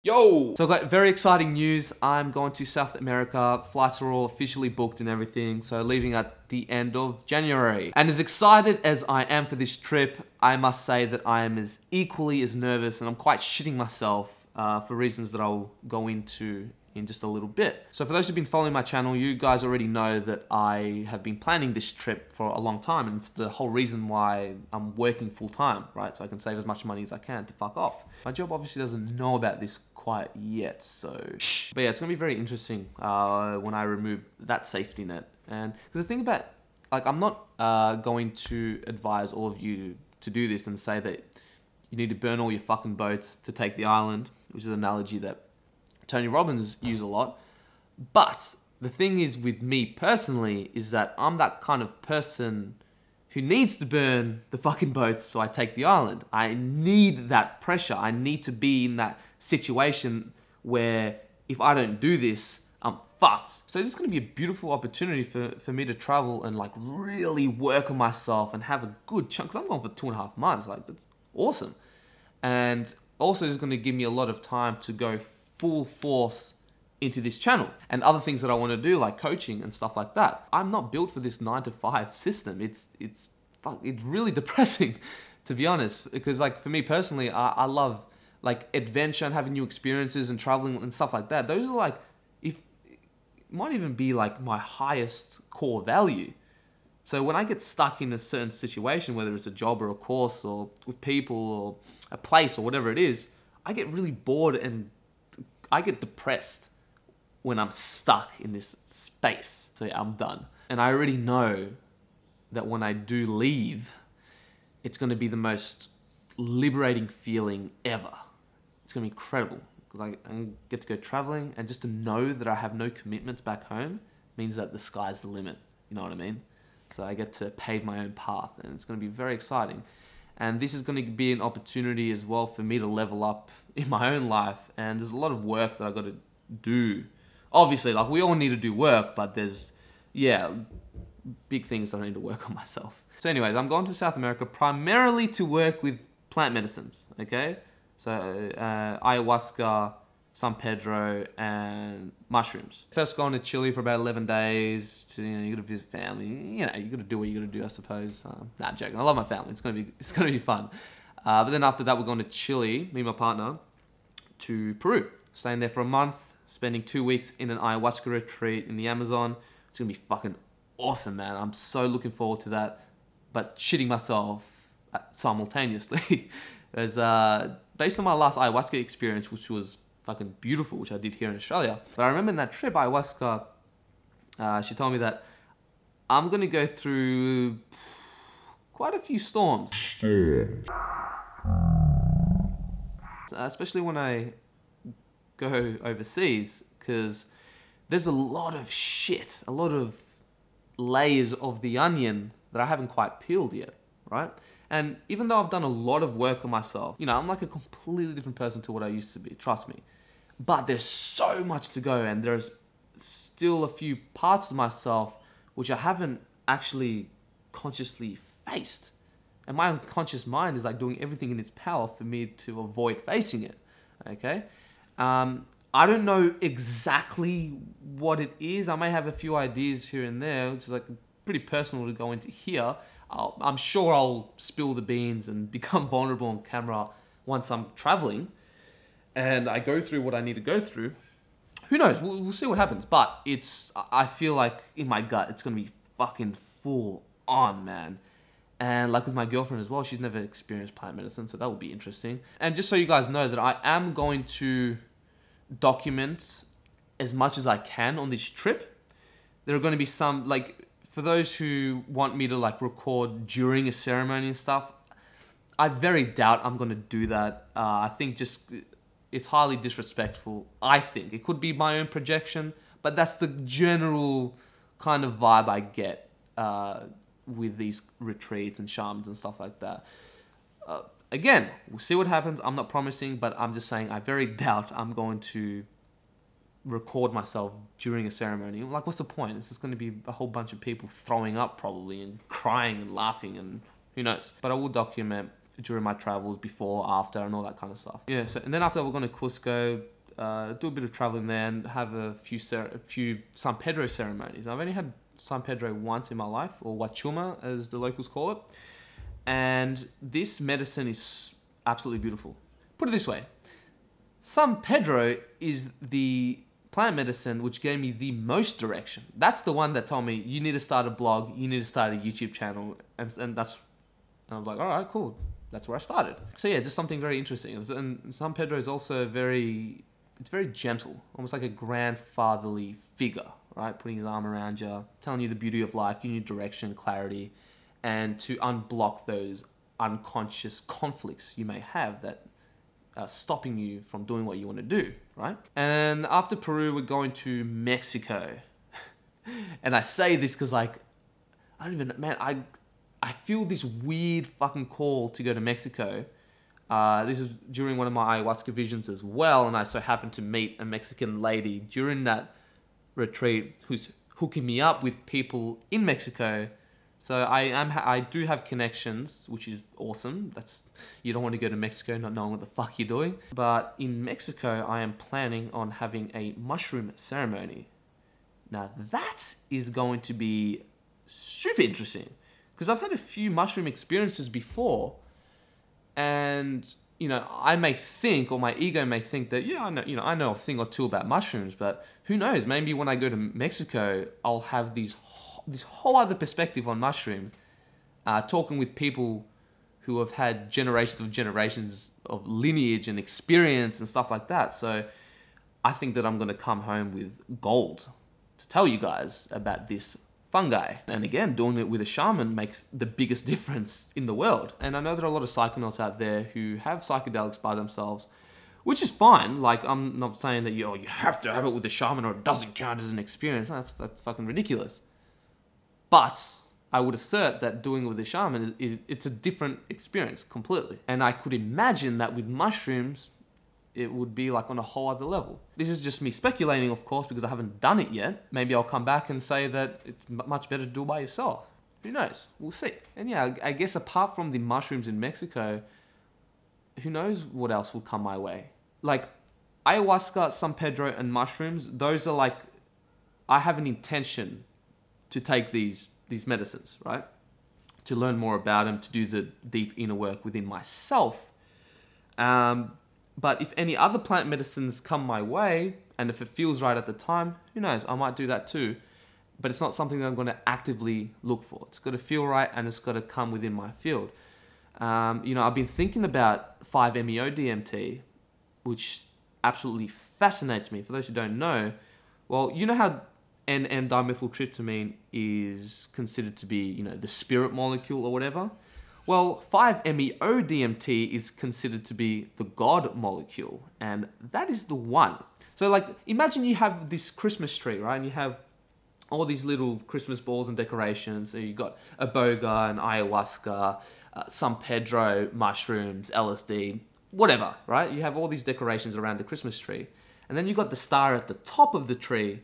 Yo! So I've got very exciting news. I'm going to South America. Flights are all officially booked and everything. So leaving at the end of January. And as excited as I am for this trip, I must say that I am as equally as nervous, and I'm quite shitting myself for reasons that I'll go into in just a little bit. So for those who've been following my channel, you guys already know that I have been planning this trip for a long time, and it's the whole reason why I'm working full time, right? So I can save as much money as I can to fuck off. My job obviously doesn't know about this quite yet, so but yeah, it's gonna be very interesting when I remove that safety net. And because the thing about, like, I'm not going to advise all of you to do this and say that you need to burn all your fucking boats to take the island, which is an analogy that Tony Robbins used a lot. But the thing is with me personally is that I'm that kind of person who needs to burn the fucking boats so I take the island. I need that pressure. I need to be in that situation where if I don't do this, I'm fucked. So this is going to be a beautiful opportunity for me to travel and like really work on myself and have a good chunk. Because I'm going for 2.5 months. Like, that's awesome. And also it's going to give me a lot of time to go full force into this channel and other things that I want to do, like coaching and stuff like that. I'm not built for this 9-to-5 system. It's really depressing, to be honest, because like for me personally, I love like adventure and having new experiences and traveling and stuff like that. Those are like, it might even be like my highest core value. So when I get stuck in a certain situation, whether it's a job or a course or with people or a place or whatever it is, I get really bored and I get depressed when I'm stuck in this space. So yeah, I'm done. And I already know that when I do leave, it's going to be the most liberating feeling ever. It's going to be incredible because I get to go traveling, and just to know that I have no commitments back home means that the sky's the limit. You know what I mean? So I get to pave my own path, and it's going to be very exciting. And this is going to be an opportunity as well for me to level up in my own life. And there's a lot of work that I've got to do. Obviously, like, we all need to do work, but there's, yeah, big things that I need to work on myself. So anyways, I'm going to South America primarily to work with plant medicines, okay? So Ayahuasca, San Pedro, and mushrooms. First going to Chile for about 11 days. To, you gotta visit family. You know, you gotta do what you gotta do, I suppose. Nah, I'm joking. I love my family. It's gonna be fun. But then after that, we're going to Chile, me and my partner, to Peru. Staying there for a month, spending 2 weeks in an ayahuasca retreat in the Amazon. It's gonna be fucking awesome, man. I'm so looking forward to that, but shitting myself simultaneously. As based on my last ayahuasca experience, which was fucking beautiful, which I did here in Australia. But I remember in that trip, ayahuasca, she told me that I'm gonna go through quite a few storms. Especially when I go overseas, because there's a lot of shit, a lot of layers of the onion that I haven't quite peeled yet, right? And even though I've done a lot of work on myself, you know, I'm like a completely different person to what I used to be, trust me. But there's so much to go, and there's still a few parts of myself which I haven't actually consciously faced. And my unconscious mind is like doing everything in its power for me to avoid facing it, okay? I don't know exactly what it is. I may have a few ideas here and there, which is like pretty personal to go into here. I'm sure I'll spill the beans and become vulnerable on camera once I'm traveling and I go through what I need to go through. Who knows? We'll see what happens. But I feel like in my gut, it's going to be fucking full on, man. And like with my girlfriend as well, she's never experienced plant medicine, so that will be interesting. And just so you guys know that I am going to document as much as I can on this trip. There are going to be some, like, for those who want me to like record during a ceremony and stuff, I very doubt I'm going to do that. I think just it's highly disrespectful. I think it could be my own projection, but that's the general kind of vibe I get with these retreats and shamans and stuff like that. Again, we'll see what happens. I'm not promising, but I'm just saying I very doubt I'm going to record myself during a ceremony. Like, what's the point? It's just going to be a whole bunch of people throwing up probably and crying and laughing and who knows. But I will document during my travels, before, after, and all that kind of stuff. Yeah, so, and then after we're going to Cusco, do a bit of traveling there and have a few San Pedro ceremonies. I've only had San Pedro once in my life, or Huachuma as the locals call it. And this medicine is absolutely beautiful. Put it this way, San Pedro is the plant medicine which gave me the most direction. That's the one that told me, you need to start a blog, you need to start a YouTube channel, and I was like, all right, cool. That's where I started. So yeah, just something very interesting. And San Pedro is also it's very gentle, almost like a grandfatherly figure, right? Putting his arm around you, telling you the beauty of life, giving you direction, clarity, and to unblock those unconscious conflicts you may have that are stopping you from doing what you want to do, right? And after Peru, we're going to Mexico. And I say this because, like, I don't even, man, I feel this weird fucking call to go to Mexico. This is during one of my ayahuasca visions as well, and I so happened to meet a Mexican lady during that retreat who's hooking me up with people in Mexico. So I do have connections, which is awesome. You don't want to go to Mexico not knowing what the fuck you're doing. But in Mexico, I am planning on having a mushroom ceremony. Now that is going to be super interesting, because I've had a few mushroom experiences before, and you know, I may think, or my ego may think that, yeah, I know a thing or two about mushrooms, but who knows? Maybe when I go to Mexico, I'll have this whole other perspective on mushrooms, talking with people who have had generations of lineage and experience and stuff like that. So I think that I'm going to come home with gold to tell you guys about this fungi. And again, doing it with a shaman makes the biggest difference in the world. And I know there are a lot of psychonauts out there who have psychedelics by themselves, which is fine. Like, I'm not saying that you have to have it with a shaman or it doesn't count as an experience. That's fucking ridiculous. But I would assert that doing it with a shaman it's a different experience completely. And I could imagine that with mushrooms, it would be like on a whole other level. This is just me speculating, of course, because I haven't done it yet. Maybe I'll come back and say that it's much better to do it by yourself. Who knows? We'll see. And yeah, I guess apart from the mushrooms in Mexico, who knows what else will come my way. Like ayahuasca, San Pedro, and mushrooms, those are like, I have an intention to take these medicines, right? To learn more about them, to do the deep inner work within myself. But if any other plant medicines come my way, and if it feels right at the time, who knows, I might do that too. But it's not something that I'm going to actively look for. It's got to feel right, and it's got to come within my field. You know, I've been thinking about 5-MeO-DMT, which absolutely fascinates me. For those who don't know, well, you know how N,N-dimethyltryptamine is considered to be, you know, the spirit molecule or whatever? Well, 5-MeO-DMT is considered to be the God molecule, and that is the one. So like, imagine you have this Christmas tree, right? And you have all these little Christmas balls and decorations. So you've got iboga and ayahuasca, San Pedro, mushrooms, LSD, whatever, right? You have all these decorations around the Christmas tree. And then you've got the star at the top of the tree.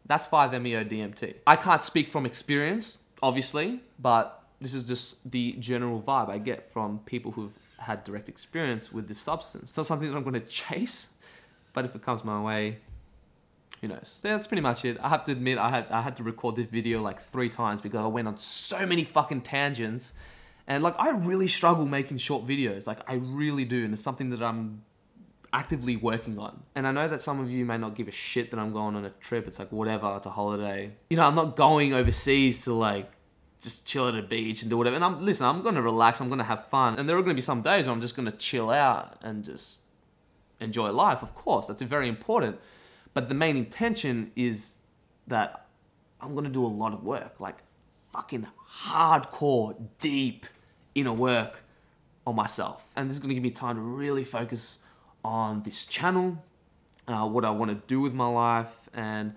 That's 5-MeO-DMT. I can't speak from experience, obviously, but this is just the general vibe I get from people who've had direct experience with this substance. It's not something that I'm going to chase, but if it comes my way, who knows? So that's pretty much it. I have to admit, I had to record this video like 3 times because I went on so many fucking tangents. And like, I really struggle making short videos. Like, I really do. And it's something that I'm actively working on. And I know that some of you may not give a shit that I'm going on a trip. It's like, whatever, it's a holiday. You know, I'm not going overseas to like, just chill at a beach and do whatever. And I'm going to relax. I'm going to have fun. And there are going to be some days where I'm just going to chill out and just enjoy life. Of course, that's very important. But the main intention is that I'm going to do a lot of work, like fucking hardcore, deep inner work on myself. And this is going to give me time to really focus on this channel, what I want to do with my life. And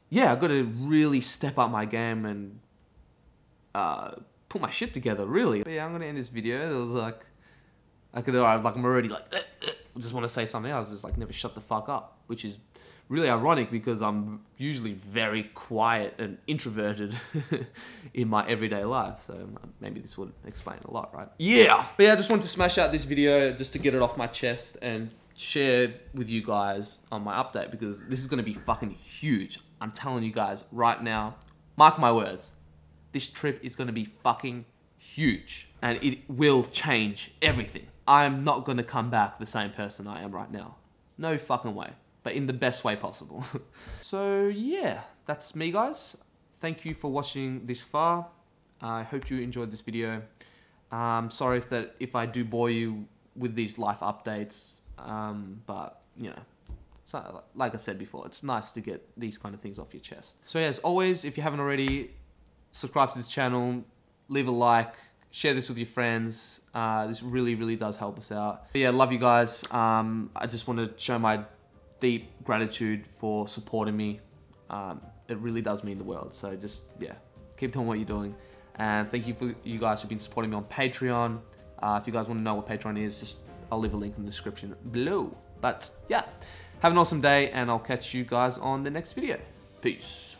yeah, I've got to really step up my game and put my shit together, really. But yeah, I'm going to end this video. There was like I could, like, I'm already like, just want to say something else. Just like never shut the fuck up, which is really ironic because I'm usually very quiet and introverted in my everyday life. So maybe this would explain a lot, right? Yeah. But yeah, I just wanted to smash out this video just to get it off my chest and share with you guys on my update, because this is going to be fucking huge. I'm telling you guys right now, mark my words, this trip is going to be fucking huge and it will change everything. I'm not going to come back the same person I am right now. No fucking way. But in the best way possible. So yeah, that's me, guys. Thank you for watching this far. I hope you enjoyed this video. Sorry if I do bore you with these life updates, but you know, so, like I said before, it's nice to get these kind of things off your chest. So yeah, as always, if you haven't already, subscribe to this channel, leave a like, share this with your friends. This really does help us out. But yeah, love you guys. I just want to show my deep gratitude for supporting me. It really does mean the world. So just, yeah, keep doing what you're doing. And thank you for you guys who've been supporting me on Patreon. If you guys want to know what Patreon is, I'll leave a link in the description below. But yeah, have an awesome day and I'll catch you guys on the next video. Peace.